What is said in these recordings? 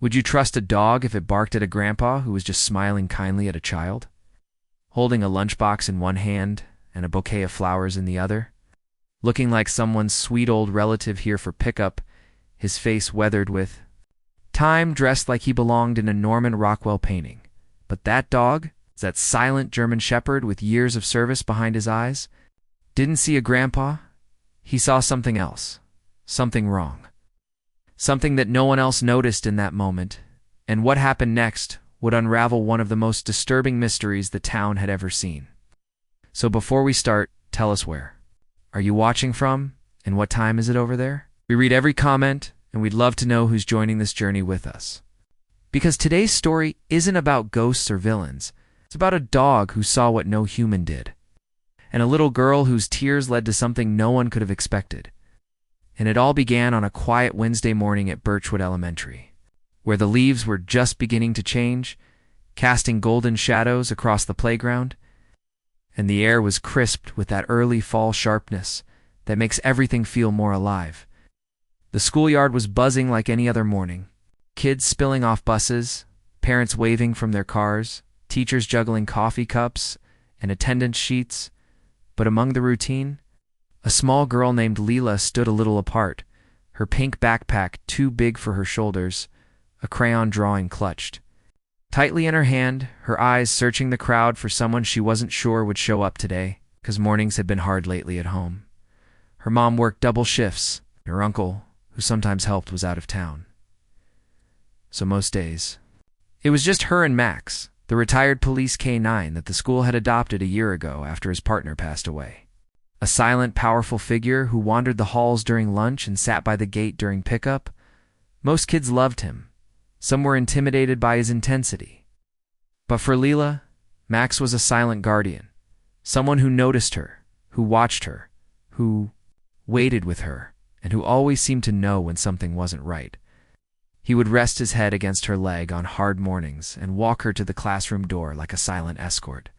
Would you trust a dog if it barked at a grandpa who was just smiling kindly at a child? Holding a lunchbox in one hand and a bouquet of flowers in the other? Looking like someone's sweet old relative here for pickup, his face weathered with time, dressed like he belonged in a Norman Rockwell painting. But that dog, that silent German shepherd with years of service behind his eyes, didn't see a grandpa. He saw something else, something wrong. Something that no one else noticed in that moment, and what happened next would unravel one of the most disturbing mysteries the town had ever seen. So before we start, tell us where. Are you watching from, and what time is it over there? We read every comment, and we'd love to know who's joining this journey with us. Because today's story isn't about ghosts or villains. It's about a dog who saw what no human did, and a little girl whose tears led to something no one could have expected. And it all began on a quiet Wednesday morning at Birchwood Elementary, where the leaves were just beginning to change, casting golden shadows across the playground, and the air was crisped with that early fall sharpness that makes everything feel more alive. The schoolyard was buzzing like any other morning, kids spilling off buses, parents waving from their cars, teachers juggling coffee cups and attendance sheets. But among the routine, a small girl named Leela stood a little apart, her pink backpack too big for her shoulders, a crayon drawing clutched tightly in her hand, her eyes searching the crowd for someone she wasn't sure would show up today, because mornings had been hard lately at home. Her mom worked double shifts, and her uncle, who sometimes helped, was out of town. So most days, it was just her and Max, the retired police K-9 that the school had adopted a year ago after his partner passed away. A silent, powerful figure who wandered the halls during lunch and sat by the gate during pickup. Most kids loved him. Some were intimidated by his intensity. But for Leela, Max was a silent guardian, someone who noticed her, who watched her, who waited with her, and who always seemed to know when something wasn't right. He would rest his head against her leg on hard mornings and walk her to the classroom door like a silent escort.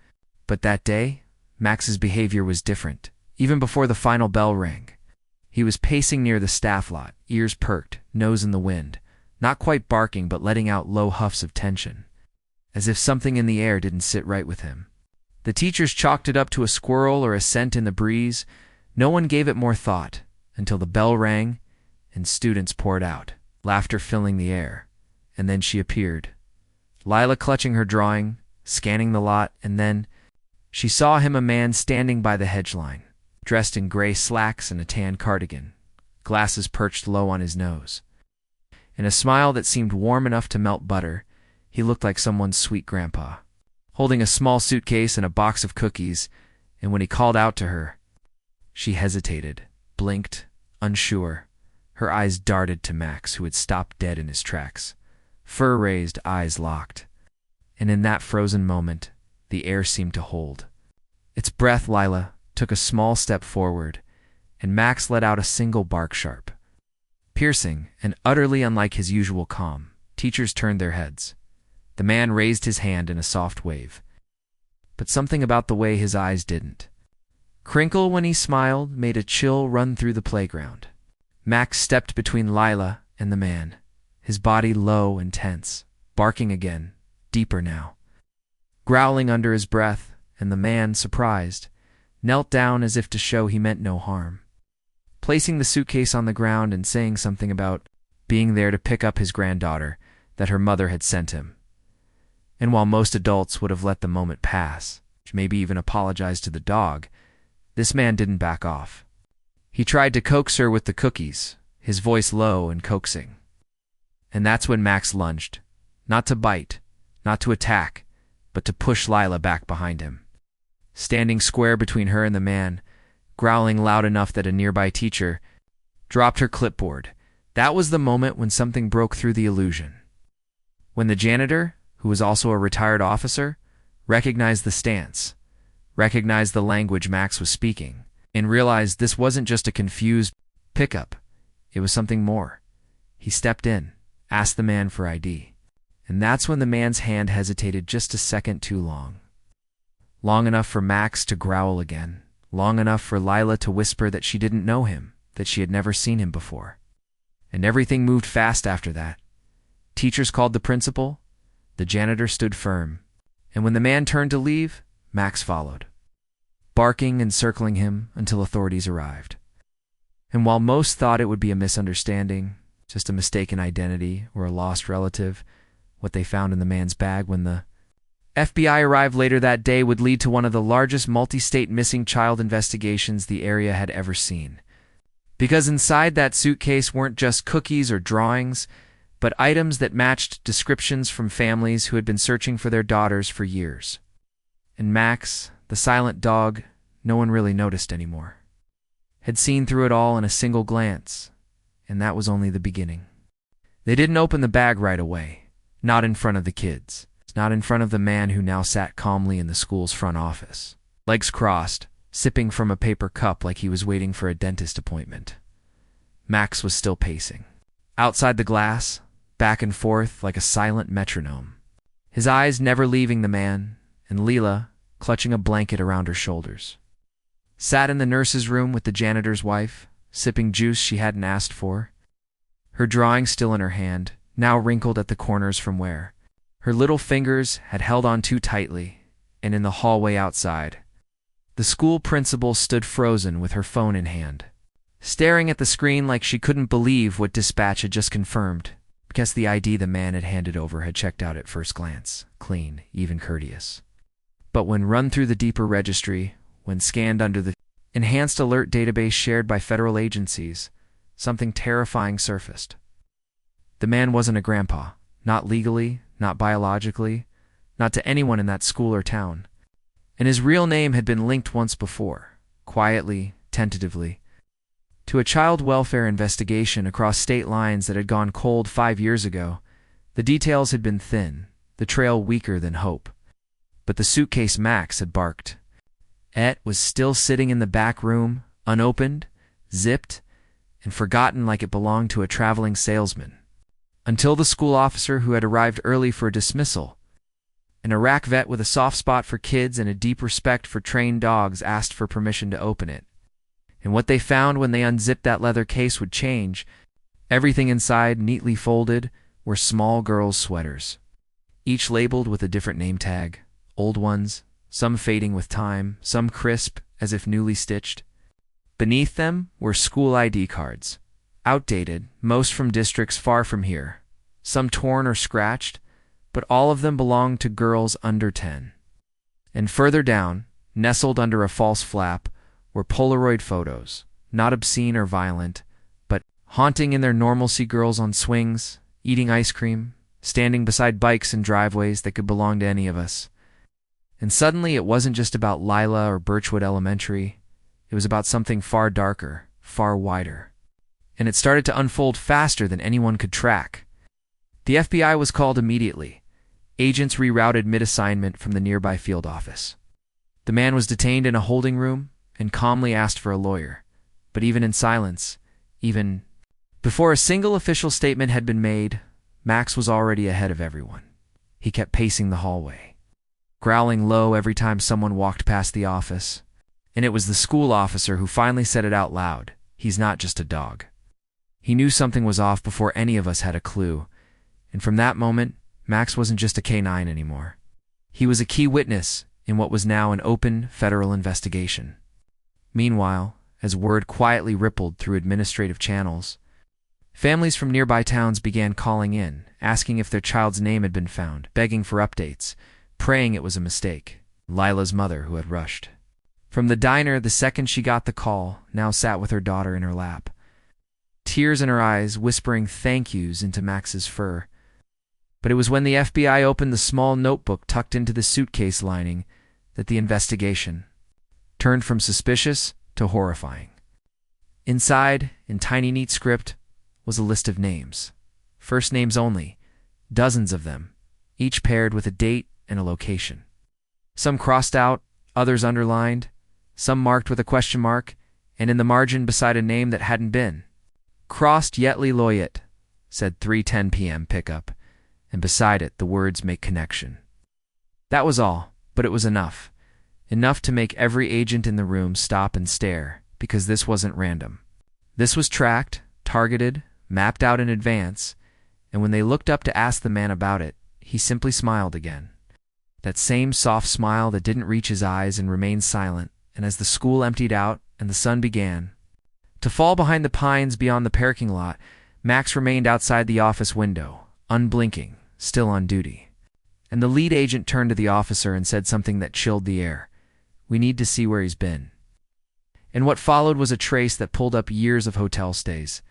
But that day, Max's behavior was different. Even before the final bell rang, he was pacing near the staff lot, ears perked, nose in the wind, not quite barking but letting out low huffs of tension, as if something in the air didn't sit right with him. The teachers chalked it up to a squirrel or a scent in the breeze. No one gave it more thought until the bell rang and students poured out, laughter filling the air. And then she appeared, Lila clutching her drawing, scanning the lot, and then she saw him, a man standing by the hedge line, dressed in gray slacks and a tan cardigan, glasses perched low on his nose. In a smile that seemed warm enough to melt butter, he looked like someone's sweet grandpa, holding a small suitcase and a box of cookies, and when he called out to her, she hesitated, blinked, unsure. Her eyes darted to Max, who had stopped dead in his tracks, fur-raised, eyes locked. And in that frozen moment, the air seemed to hold its breath. Lila took a small step forward, and Max let out a single bark, sharp, piercing, and utterly unlike his usual calm. Teachers turned their heads. The man raised his hand in a soft wave, but something about the way his eyes didn't crinkle when he smiled made a chill run through the playground. Max stepped between Lila and the man, his body low and tense, barking again, deeper now, growling under his breath, and the man, surprised, knelt down as if to show he meant no harm, placing the suitcase on the ground and saying something about being there to pick up his granddaughter that her mother had sent him. And while most adults would have let the moment pass, maybe even apologized to the dog, this man didn't back off. He tried to coax her with the cookies, his voice low and coaxing. And that's when Max lunged, not to bite, not to attack, but to push Lila back behind him. Standing square between her and the man, growling loud enough that a nearby teacher dropped her clipboard. That was the moment when something broke through the illusion. When the janitor, who was also a retired officer, recognized the stance, recognized the language Max was speaking, and realized this wasn't just a confused pickup, it was something more. He stepped in, asked the man for ID, and that's when the man's hand hesitated just a second too long. Long enough for Max to growl again, long enough for Lila to whisper that she didn't know him, that she had never seen him before. And everything moved fast after that. teachers called the principal, the janitor stood firm, and when the man turned to leave, Max followed, barking and circling him until authorities arrived. And while most thought it would be a misunderstanding, just a mistaken identity or a lost relative, what they found in the man's bag when the FBI arrived later that day would lead to one of the largest multi-state missing child investigations the area had ever seen. Because inside that suitcase weren't just cookies or drawings, but items that matched descriptions from families who had been searching for their daughters for years. And Max, the silent dog no one really noticed anymore, had seen through it all in a single glance, and that was only the beginning. They didn't open the bag right away, not in front of the kids, not in front of the man who now sat calmly in the school's front office, legs crossed, sipping from a paper cup like he was waiting for a dentist appointment. Max was still pacing. Outside the glass, back and forth like a silent metronome, his eyes never leaving the man, and Leela, clutching a blanket around her shoulders, sat in the nurse's room with the janitor's wife, sipping juice she hadn't asked for, her drawing still in her hand, now wrinkled at the corners from where her little fingers had held on too tightly. And in the hallway outside, the school principal stood frozen with her phone in hand, staring at the screen like she couldn't believe what dispatch had just confirmed, because the ID the man had handed over had checked out at first glance, clean, even courteous. But when run through the deeper registry, when scanned under the enhanced alert database shared by federal agencies, something terrifying surfaced. The man wasn't a grandpa, not legally, not biologically, not to anyone in that school or town. And his real name had been linked once before, quietly, tentatively, to a child welfare investigation across state lines that had gone cold 5 years ago. The details had been thin, the trail weaker than hope. But the suitcase Max had barked at was still sitting in the back room, unopened, zipped, and forgotten like it belonged to a traveling salesman. Until the school officer who had arrived early for a dismissal, an Iraq vet with a soft spot for kids and a deep respect for trained dogs, asked for permission to open it. And what they found when they unzipped that leather case would change. Everything inside, neatly folded, were small girls' sweaters, each labeled with a different name tag, old ones, some fading with time, some crisp as if newly stitched. Beneath them were school ID cards, outdated, most from districts far from here, some torn or scratched, but all of them belonged to girls under 10. And further down, nestled under a false flap, were Polaroid photos, not obscene or violent, but haunting in their normalcy, girls on swings, eating ice cream, standing beside bikes in driveways that could belong to any of us. And suddenly it wasn't just about Lila or Birchwood Elementary, it was about something far darker, far wider. And it started to unfold faster than anyone could track. The FBI was called immediately. Agents rerouted mid-assignment from the nearby field office. The man was detained in a holding room and calmly asked for a lawyer. But even in silence, even before a single official statement had been made, Max was already ahead of everyone. He kept pacing the hallway, growling low every time someone walked past the office. And it was the school officer who finally said it out loud. He's not just a dog. He knew something was off before any of us had a clue. And from that moment, Max wasn't just a canine anymore. He was a key witness in what was now an open federal investigation. Meanwhile, as word quietly rippled through administrative channels, families from nearby towns began calling in, asking if their child's name had been found, begging for updates, praying it was a mistake. Lila's mother, who had rushed from the diner the second she got the call, now sat with her daughter in her lap, tears in her eyes, whispering thank yous into Max's fur. But it was when the FBI opened the small notebook tucked into the suitcase lining that the investigation turned from suspicious to horrifying. Inside, in tiny neat script, was a list of names. First names only, dozens of them, each paired with a date and a location. Some crossed out, others underlined, some marked with a question mark, and in the margin beside a name that hadn't been. Crossed Yetli Loyet, said 3:10 p.m. pickup, and beside it the words make connection. That was all, but it was enough. Enough to make every agent in the room stop and stare, because this wasn't random. This was tracked, targeted, mapped out in advance, and when they looked up to ask the man about it, he simply smiled again. That same soft smile that didn't reach his eyes and remained silent, and as the school emptied out and the sun began to fall behind the pines beyond the parking lot, Max remained outside the office window, unblinking, still on duty. And the lead agent turned to the officer and said something that chilled the air. "We need to see where he's been." And what followed was a trace that pulled up years of hotel stays,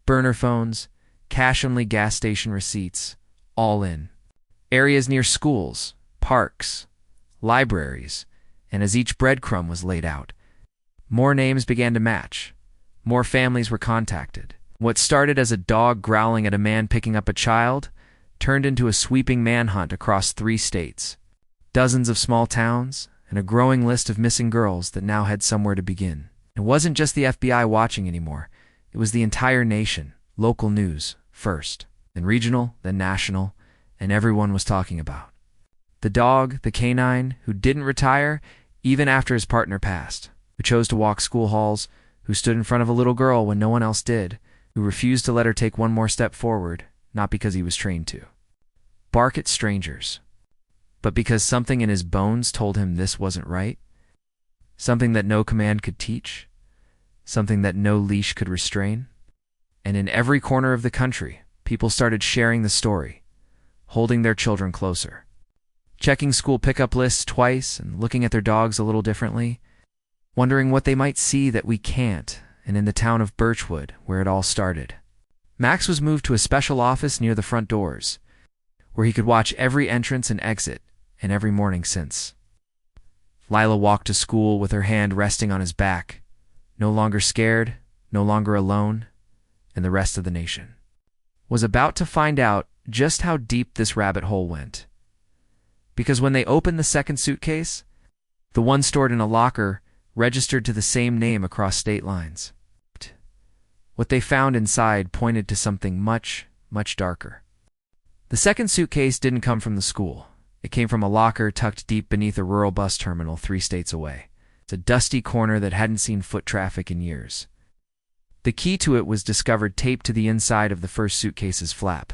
burner phones, cash-only gas station receipts, all in. Areas near schools, parks, libraries, and as each breadcrumb was laid out, more names began to match. More families were contacted. What started as a dog growling at a man picking up a child turned into a sweeping manhunt across 3 states, dozens of small towns, and a growing list of missing girls that now had somewhere to begin. It wasn't just the FBI watching anymore. It was the entire nation, local news first, then regional, then national, and everyone was talking about the dog, the canine, who didn't retire even after his partner passed, who chose to walk school halls, who stood in front of a little girl when no one else did, who refused to let her take one more step forward, not because he was trained to bark at strangers, but because something in his bones told him this wasn't right, something that no command could teach, something that no leash could restrain. And in every corner of the country, people started sharing the story, holding their children closer, checking school pickup lists twice and looking at their dogs a little differently, wondering what they might see that we can't. And in the town of Birchwood, where it all started, Max was moved to a special office near the front doors, where he could watch every entrance and exit, and every morning since. Lila walked to school with her hand resting on his back, no longer scared, no longer alone, and the rest of the nation was about to find out just how deep this rabbit hole went. Because when they opened the second suitcase, the one stored in a locker registered to the same name across state lines, what they found inside pointed to something much, much darker. The second suitcase didn't come from the school. It came from a locker tucked deep beneath a rural bus terminal 3 states away. It's a dusty corner that hadn't seen foot traffic in years. The key to it was discovered taped to the inside of the first suitcase's flap,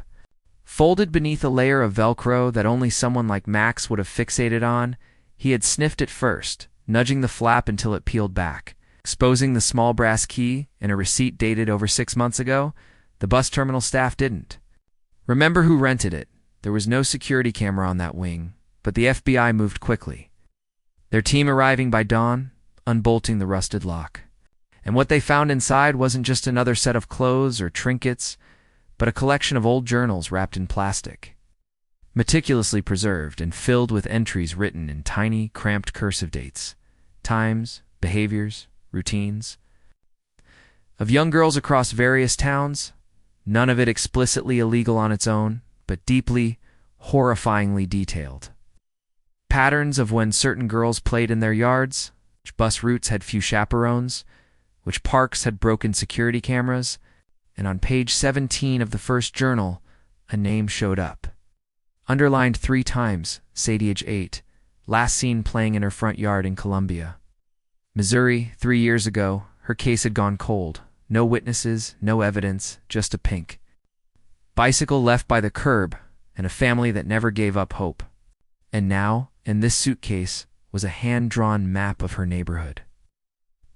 folded beneath a layer of Velcro that only someone like Max would have fixated on. He had sniffed it first, nudging the flap until it peeled back, exposing the small brass key and a receipt dated over 6 months ago. The bus terminal staff didn't remember who rented it. There was no security camera on that wing, but the FBI moved quickly, their team arriving by dawn, unbolting the rusted lock. And what they found inside wasn't just another set of clothes or trinkets, but a collection of old journals wrapped in plastic, meticulously preserved and filled with entries written in tiny, cramped cursive dates, times, behaviors, routines, of young girls across various towns, none of it explicitly illegal on its own, but deeply, horrifyingly detailed. Patterns of when certain girls played in their yards, which bus routes had few chaperones, which parks had broken security cameras, and on page 17 of the first journal, a name showed up. Underlined 3 times, Sadie, age 8, last seen playing in her front yard in Columbia, Missouri, 3 years ago. Her case had gone cold. No witnesses, no evidence, just a pink bicycle left by the curb and a family that never gave up hope. And now, in this suitcase, was a hand-drawn map of her neighborhood,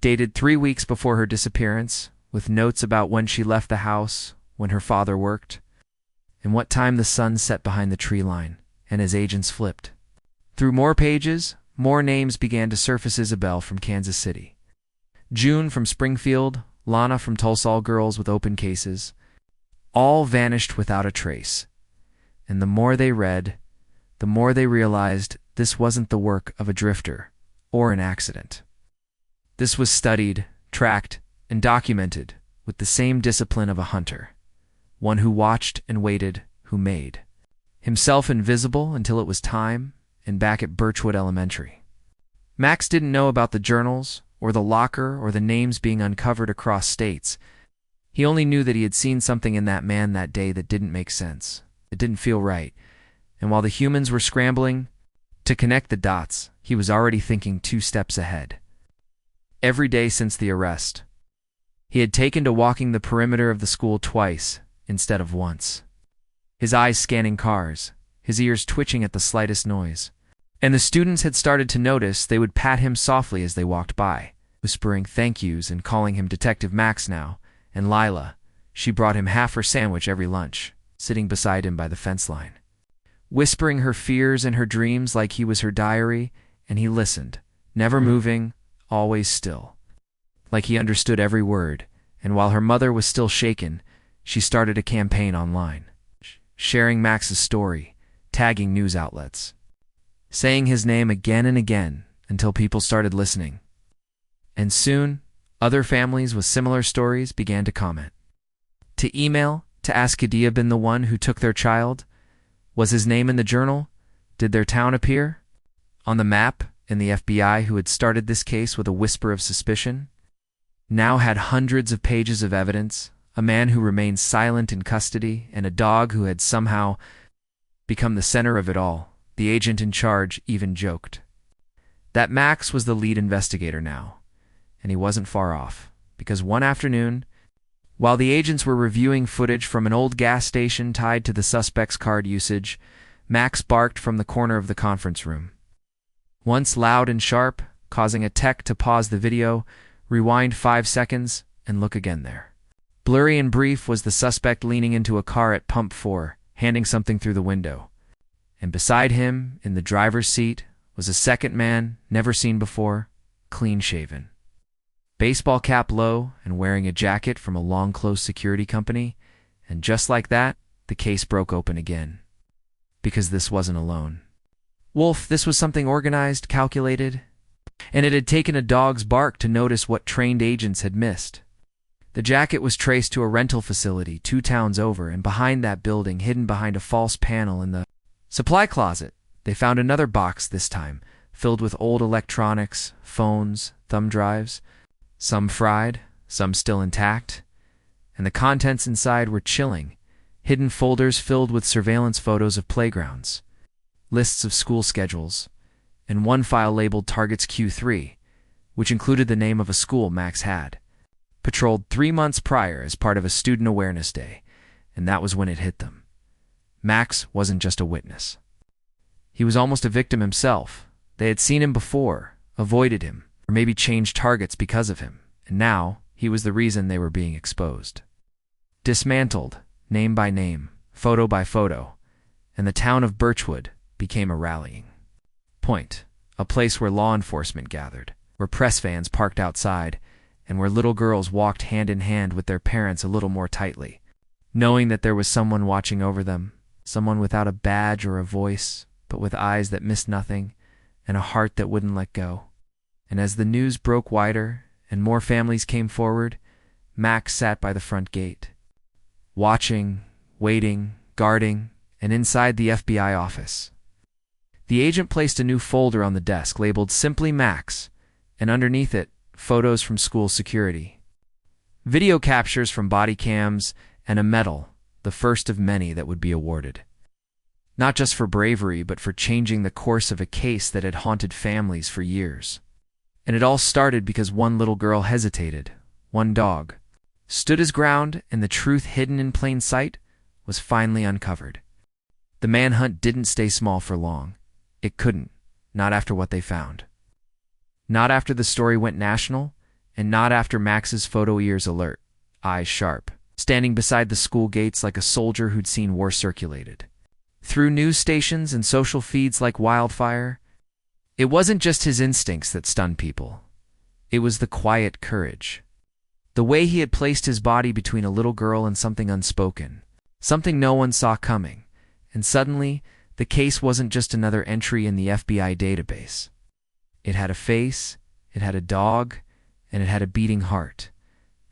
dated 3 weeks before her disappearance, with notes about when she left the house, when her father worked, and what time the sun set behind the tree line. And as agents flipped through more pages, more names began to surface. Isabel from Kansas City, June from Springfield, Lana from Tulsa, all girls with open cases, all vanished without a trace. And the more they read, the more they realized this wasn't the work of a drifter or an accident. This was studied, tracked, and documented with the same discipline of a hunter, one who watched and waited, who made himself invisible until it was time, and back at Birchwood Elementary. Max didn't know about the journals, or the locker, or the names being uncovered across states. He only knew that he had seen something in that man that day that didn't make sense. It didn't feel right. And while the humans were scrambling to connect the dots, he was already thinking 2 steps ahead. Every day since the arrest, he had taken to walking the perimeter of the school twice instead of once. his eyes scanning cars, his ears twitching at the slightest noise. And the students had started to notice. They would pat him softly as they walked by, whispering thank yous and calling him Detective Max now. And Lila, she brought him half her sandwich every lunch, sitting beside him by the fence line, whispering her fears and her dreams like he was her diary, and he listened, never moving, always still, like he understood every word. And while her mother was still shaken, she started a campaign online, sharing Max's story, tagging news outlets, saying his name again and again until people started listening. And soon, other families with similar stories began to comment, to email, to ask had he been the one who took their child? Was his name in the journal? Did their town appear on the map? And the FBI, who had started this case with a whisper of suspicion, now had hundreds of pages of evidence, a man who remained silent in custody, and a dog who had somehow become the center of it all. The agent in charge even joked that Max was the lead investigator now, and he wasn't far off, because one afternoon, while the agents were reviewing footage from an old gas station tied to the suspect's card usage, Max barked from the corner of the conference room. Once loud and sharp, causing a tech to pause the video, rewind 5 seconds, and look again there. Blurry and brief was the suspect leaning into a car at pump 4, handing something through the window. And beside him, in the driver's seat, was a second man, never seen before, clean-shaven, baseball cap low, and wearing a jacket from a long-closed security company. And just like that, the case broke open again. Because this wasn't alone. Wolf, this was something organized, calculated, and it had taken a dog's bark to notice what trained agents had missed. The jacket was traced to a rental facility 2 towns over, and behind that building, hidden behind a false panel in the supply closet, they found another box this time, filled with old electronics, phones, thumb drives, some fried, some still intact, and the contents inside were chilling, hidden folders filled with surveillance photos of playgrounds, lists of school schedules, and one file labeled Targets Q3, which included the name of a school Max had patrolled 3 months prior as part of a student awareness day, and that was when it hit them. Max wasn't just a witness. He was almost a victim himself. They had seen him before, avoided him, or maybe changed targets because of him, and now he was the reason they were being exposed. Dismantled, name by name, photo by photo, and the town of Birchwood became a rallying point, a place where law enforcement gathered, where press vans parked outside, and where little girls walked hand in hand with their parents a little more tightly, knowing that there was someone watching over them, someone without a badge or a voice, but with eyes that missed nothing, and a heart that wouldn't let go. And as the news broke wider, and more families came forward, Max sat by the front gate, watching, waiting, guarding, and inside the FBI office. The agent placed a new folder on the desk labeled simply Max, and underneath it, photos from school security, video captures from body cams, and a medal, the first of many that would be awarded. Not just for bravery, but for changing the course of a case that had haunted families for years. And it all started because one little girl hesitated, one dog stood his ground, and the truth hidden in plain sight was finally uncovered. The manhunt didn't stay small for long. It couldn't, not after what they found. Not after the story went national, and not after Max's photo ears alert, eyes sharp, standing beside the school gates like a soldier who'd seen war circulated through news stations and social feeds like wildfire. It wasn't just his instincts that stunned people. It was the quiet courage. The way he had placed his body between a little girl and something unspoken, something no one saw coming, and suddenly, the case wasn't just another entry in the FBI database. It had a face, it had a dog, and it had a beating heart,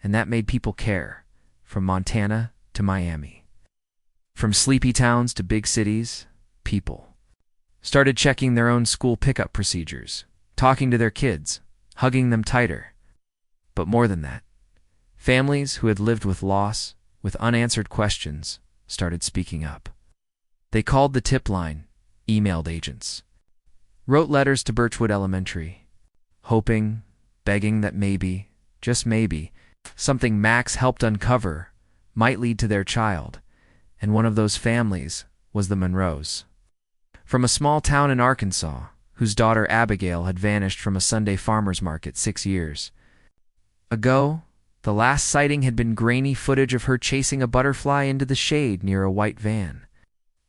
and that made people care, from Montana to Miami. From sleepy towns to big cities, people started checking their own school pickup procedures, talking to their kids, hugging them tighter. But more than that, families who had lived with loss, with unanswered questions, started speaking up. They called the tip line, emailed agents, wrote letters to Birchwood Elementary, hoping, begging that maybe, just maybe, something Max helped uncover might lead to their child. and one of those families was the Monroes. From a small town in Arkansas, whose daughter Abigail had vanished from a Sunday farmer's market 6 years ago, the last sighting had been grainy footage of her chasing a butterfly into the shade near a white van.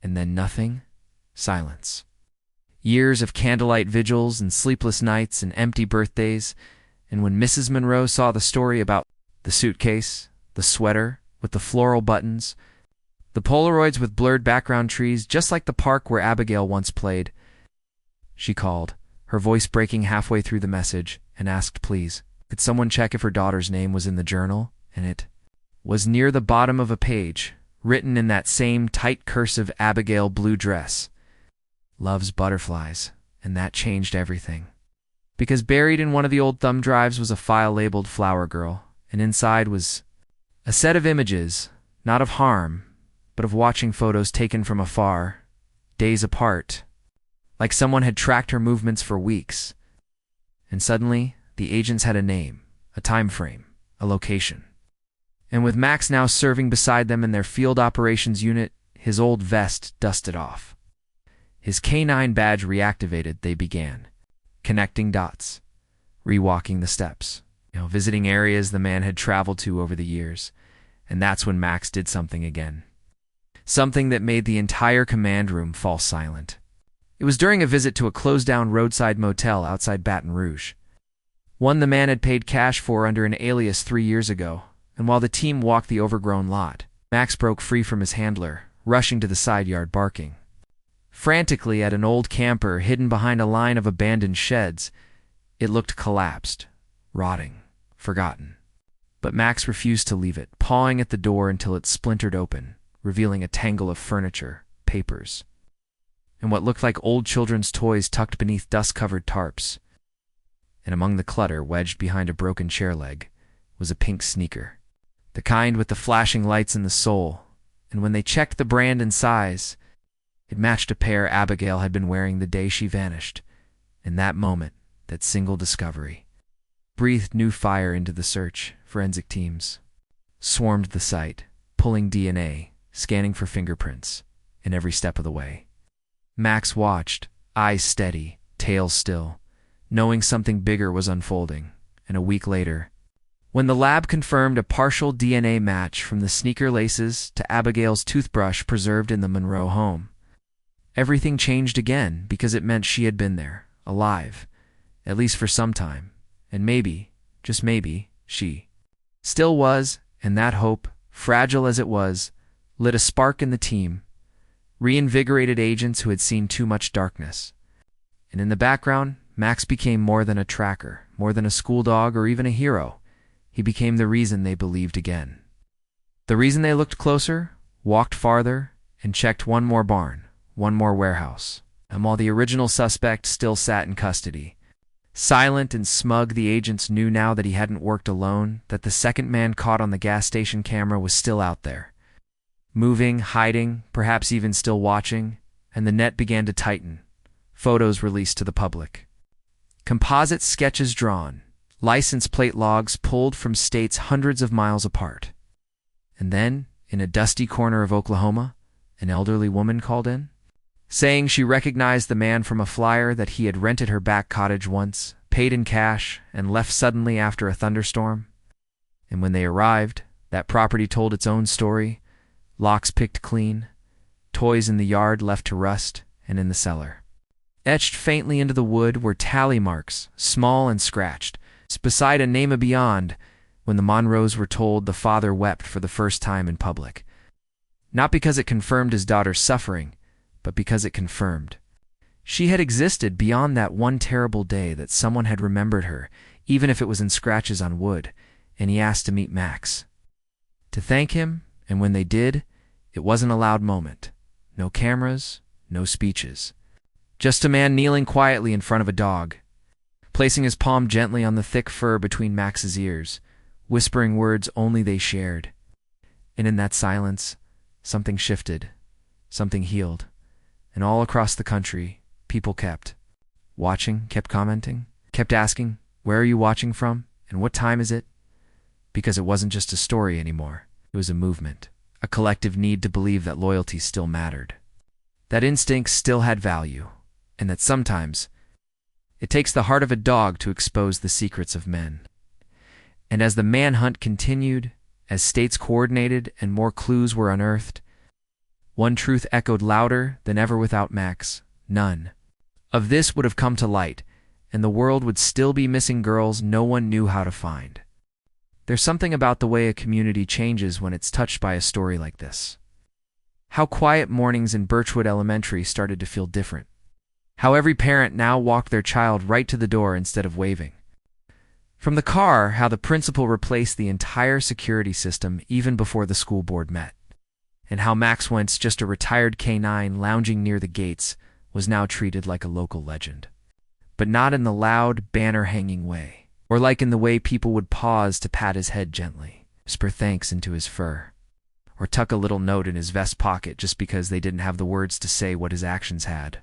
And then nothing. Silence. Years of candlelight vigils and sleepless nights and empty birthdays, and when Mrs. Monroe saw the story about the suitcase, the sweater with the floral buttons, the Polaroids with blurred background trees, just like the park where Abigail once played, she called, her voice breaking halfway through the message, and asked please, could someone check if her daughter's name was in the journal? And it was near the bottom of a page, written in that same tight cursive Abigail blue dress. Loves butterflies, and that changed everything. Because buried in one of the old thumb drives was a file labeled Flower Girl, and inside was a set of images, not of harm, but of watching photos taken from afar, days apart, like someone had tracked her movements for weeks. And suddenly, the agents had a name, a time frame, a location. And with Max now serving beside them in their field operations unit, his old vest dusted off. His K9 badge reactivated, they began, connecting dots, rewalking the steps, visiting areas the man had traveled to over the years. And that's when Max did something again. Something that made the entire command room fall silent. It was during a visit to a closed-down roadside motel outside Baton Rouge. One the man had paid cash for under an alias 3 years ago, and while the team walked the overgrown lot, Max broke free from his handler, rushing to the side yard barking frantically at an old camper hidden behind a line of abandoned sheds. It looked collapsed, rotting, forgotten. But Max refused to leave it, pawing at the door until it splintered open, revealing a tangle of furniture, papers, and what looked like old children's toys tucked beneath dust-covered tarps. And among the clutter, wedged behind a broken chair leg, was a pink sneaker, the kind with the flashing lights in the sole, and when they checked the brand and size, it matched a pair Abigail had been wearing the day she vanished. In that moment, that single discovery breathed new fire into the search. Forensic teams swarmed the site, pulling DNA, scanning for fingerprints, in every step of the way. Max watched, eyes steady, tail still, knowing something bigger was unfolding. And a week later, when the lab confirmed a partial DNA match from the sneaker laces to Abigail's toothbrush preserved in the Monroe home, everything changed again, because it meant she had been there, alive, at least for some time, and maybe, just maybe, she still was. And that hope, fragile as it was, lit a spark in the team, reinvigorated agents who had seen too much darkness. And in the background, Max became more than a tracker, more than a school dog or even a hero. He became the reason they believed again. The reason they looked closer, walked farther, and checked one more barn, one more warehouse. And while the original suspect still sat in custody, silent and smug, the agents knew now that he hadn't worked alone, that the second man caught on the gas station camera was still out there, moving, hiding, perhaps even still watching. And the net began to tighten. Photos released to the public. Composite sketches drawn, license plate logs pulled from states hundreds of miles apart. And then, in a dusty corner of Oklahoma, an elderly woman called in, saying she recognized the man from a flyer that he had rented her back cottage once, paid in cash, and left suddenly after a thunderstorm. And when they arrived, that property told its own story, locks picked clean, toys in the yard left to rust, and in the cellar, etched faintly into the wood, were tally marks, small and scratched, beside a name beyond. When the Monroes were told, the father wept for the first time in public. Not because it confirmed his daughter's suffering, but because it confirmed she had existed beyond that one terrible day, that someone had remembered her, even if it was in scratches on wood. And he asked to meet Max, to thank him, and when they did, it wasn't a loud moment. No cameras, no speeches. Just a man kneeling quietly in front of a dog, placing his palm gently on the thick fur between Max's ears, whispering words only they shared. And in that silence, something shifted, something healed. And all across the country, people kept watching, kept commenting, kept asking, where are you watching from, and what time is it? Because it wasn't just a story anymore. It was a movement, a collective need to believe that loyalty still mattered, that instincts still had value, and that sometimes it takes the heart of a dog to expose the secrets of men. And as the manhunt continued, as states coordinated and more clues were unearthed, one truth echoed louder than ever: without Max, none of this would have come to light, and the world would still be missing girls no one knew how to find. There's something about the way a community changes when it's touched by a story like this. How quiet mornings in Birchwood Elementary started to feel different. How every parent now walked their child right to the door instead of waving. From the car, how the principal replaced the entire security system even before the school board met. And how Max, once just a retired K-9 lounging near the gates, was now treated like a local legend. But not in the loud, banner-hanging way, or like in the way people would pause to pat his head gently, whisper thanks into his fur, or tuck a little note in his vest pocket just because they didn't have the words to say what his actions had.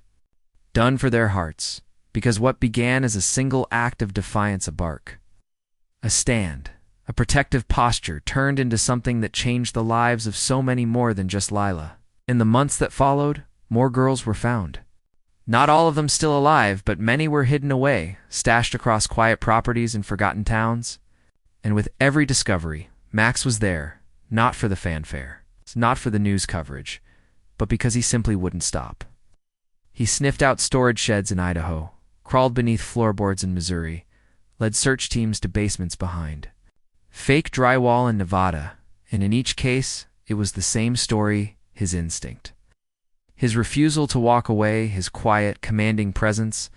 Done for their hearts, because what began as a single act of defiance, a bark, a stand, a protective posture, turned into something that changed the lives of so many more than just Lila. In the months that followed, more girls were found. Not all of them still alive, but many were hidden away, stashed across quiet properties and forgotten towns. And with every discovery, Max was there, not for the fanfare, not for the news coverage, but because he simply wouldn't stop. He sniffed out storage sheds in Idaho, crawled beneath floorboards in Missouri, led search teams to basements behind fake drywall in Nevada, and in each case, it was the same story: his instinct. His refusal to walk away, his quiet, commanding presence,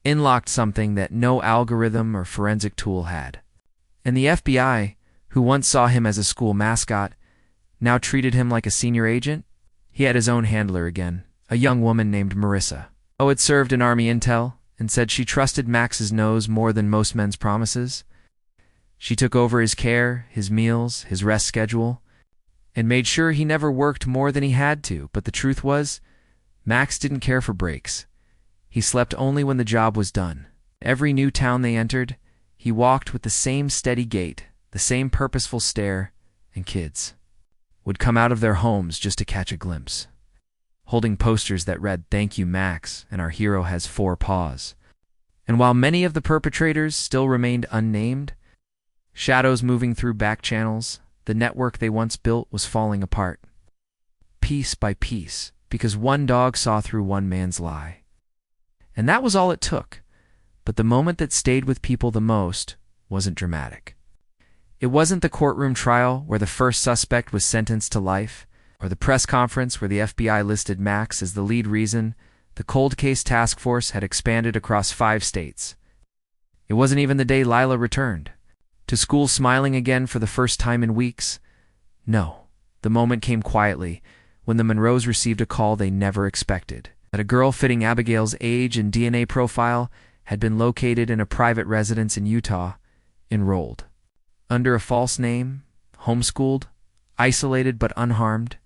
unlocked something that no algorithm or forensic tool had. And the FBI, who once saw him as a school mascot, now treated him like a senior agent. He had his own handler again, a young woman named Marissa, who had served in Army intel and said she trusted Max's nose more than most men's promises. She took over his care, his meals, his rest schedule, and made sure he never worked more than he had to. But the truth was, Max didn't care for breaks. He slept only when the job was done. Every new town they entered, he walked with the same steady gait, the same purposeful stare, and kids would come out of their homes just to catch a glimpse, holding posters that read, "Thank you, Max, and our hero has 4 paws." And while many of the perpetrators still remained unnamed, shadows moving through back channels, the network they once built was falling apart, piece by piece, because one dog saw through one man's lie. And that was all it took. But the moment that stayed with people the most wasn't dramatic. It wasn't the courtroom trial where the first suspect was sentenced to life, or the press conference where the FBI listed Max as the lead reason the cold case task force had expanded across 5 states. It wasn't even the day Lila returned to school smiling again for the first time in weeks. No, the moment came quietly when the Monroes received a call they never expected, that a girl fitting Abigail's age and DNA profile had been located in a private residence in Utah, enrolled under a false name, homeschooled, isolated but unharmed.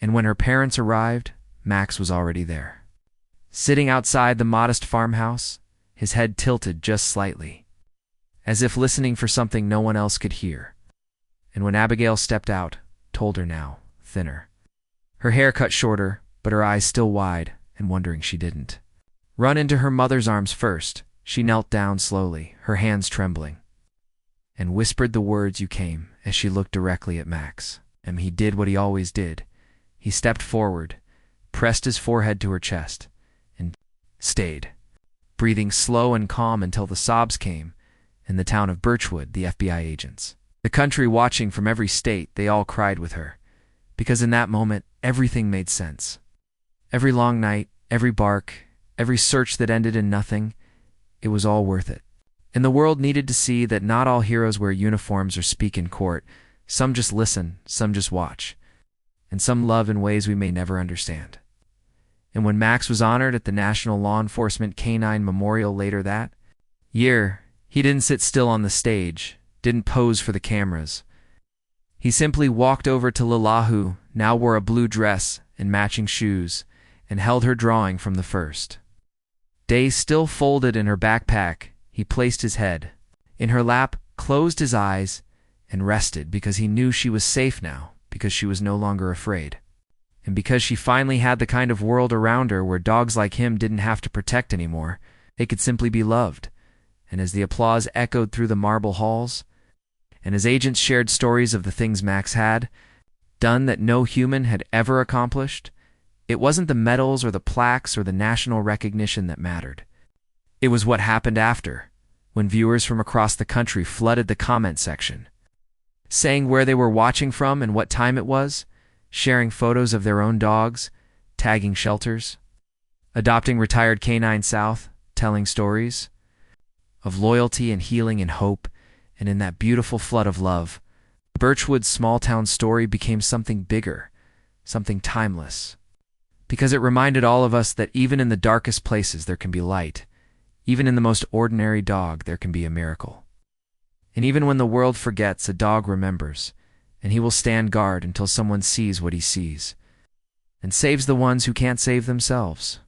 And when her parents arrived, Max was already there, sitting outside the modest farmhouse, his head tilted just slightly, as if listening for something no one else could hear. And when Abigail stepped out, told her now, thinner, her hair cut shorter, but her eyes still wide and wondering she didn't run into her mother's arms first, she knelt down slowly, her hands trembling, and whispered the words, "You came," as she looked directly at Max. And he did what he always did. He stepped forward, pressed his forehead to her chest, and stayed, breathing slow and calm until the sobs came, in the town of Birchwood, the FBI agents, the country watching from every state, they all cried with her, because in that moment, everything made sense. Every long night, every bark, every search that ended in nothing, it was all worth it. And the world needed to see that not all heroes wear uniforms or speak in court. Some just listen, some just watch, and some love in ways we may never understand. And when Max was honored at the National Law Enforcement Canine Memorial later that year, he didn't sit still on the stage, didn't pose for the cameras. He simply walked over to Lila, who now wore a blue dress and matching shoes, and held her drawing from the first day still folded in her backpack. He placed his head in her lap, closed his eyes, and rested because he knew she was safe now, because she was no longer afraid. And because she finally had the kind of world around her where dogs like him didn't have to protect anymore, they could simply be loved. And as the applause echoed through the marble halls, and as agents shared stories of the things Max had done that no human had ever accomplished, it wasn't the medals or the plaques or the national recognition that mattered. It was what happened after, when viewers from across the country flooded the comment section, saying where they were watching from and what time it was, sharing photos of their own dogs, tagging shelters, adopting retired Canine South, telling stories of loyalty and healing and hope. And in that beautiful flood of love, Birchwood's small-town story became something bigger, something timeless. Because it reminded all of us that even in the darkest places there can be light. Even in the most ordinary dog there can be a miracle. And even when the world forgets, a dog remembers, and he will stand guard until someone sees what he sees, and saves the ones who can't save themselves.